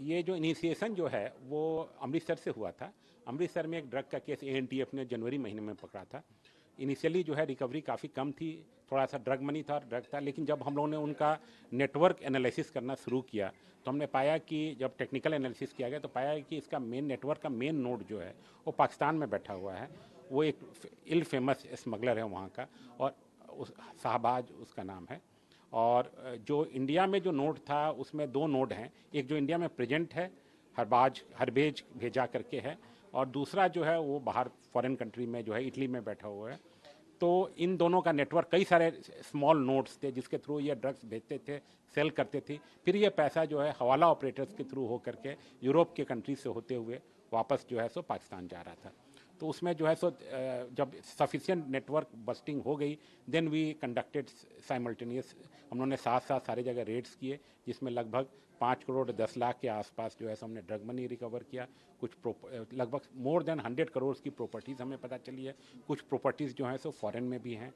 ये जो इनिशिएशन जो है वो अमृतसर से हुआ था। अमृतसर में एक ड्रग का केस एएनटीएफ ने जनवरी महीने में पकड़ा था। इनिशियली जो है रिकवरी काफ़ी कम थी, थोड़ा सा ड्रग मनी था, ड्रग था, लेकिन जब हम लोगों ने उनका नेटवर्क एनालिसिस करना शुरू किया तो हमने पाया कि जब टेक्निकल एनालिसिस किया गया तो पाया कि इसका मेन नेटवर्क का मेन नोड जो है वो पाकिस्तान में बैठा हुआ है। वो एक इल फेमस स्मगलर है वहाँ का, और उस शाहबाज उसका नाम है। और जो इंडिया में जो नोड था उसमें दो नोड हैं, एक जो इंडिया में प्रेजेंट है हरबेज भेजा करके है, और दूसरा जो है वो बाहर फॉरेन कंट्री में जो है इटली में बैठा हुआ है। तो इन दोनों का नेटवर्क, कई सारे स्मॉल नोड्स थे जिसके थ्रू ये ड्रग्स भेजते थे, सेल करते थे। फिर ये पैसा जो है हवाला ऑपरेटर्स के थ्रू हो करके यूरोप के कंट्री से होते हुए वापस जो है सो पाकिस्तान जा रहा था। तो उसमें जो है सो जब सफिशिएंट नेटवर्क बस्टिंग हो गई, देन वी कंडक्टेड साइमल्टेनियस, हम लोगों ने साथ साथ सारे जगह रेड्स किए, जिसमें लगभग 5 करोड़ 10 लाख के आसपास जो है सो हमने ड्रग मनी रिकवर किया। कुछ लगभग मोर देन 100 करोड़ की प्रॉपर्टीज़ हमें पता चली है। कुछ प्रॉपर्टीज़ जो हैं सो फॉरेन में भी हैं,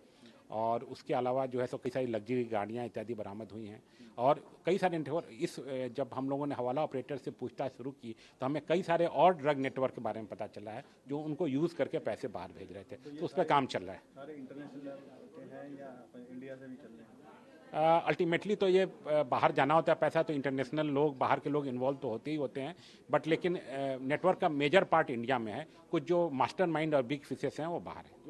और उसके अलावा जो है सो कई सारी लग्जरी गाड़ियाँ इत्यादि बरामद हुई हैं। और कई सारे नेटवर्क जब हम लोगों ने हवाला ऑपरेटर से पूछताछ शुरू की तो हमें कई सारे और ड्रग नेटवर्क के बारे में पता चला है जो उनको यूज़ करके पैसे बाहर भेज रहे थे। तो उस पर काम चल रहा है। सारे इंटरनेशनल के हैं या इंडिया से भी चल रहे हैं? अल्टीमेटली तो ये बाहर जाना होता है पैसा, तो इंटरनेशनल लोग, बाहर के लोग इन्वॉल्व तो होते ही होते हैं, बट लेकिन नेटवर्क का मेजर पार्ट इंडिया में है। कुछ जो मास्टरमाइंड और बिग फिशेस हैं वो बाहर हैं।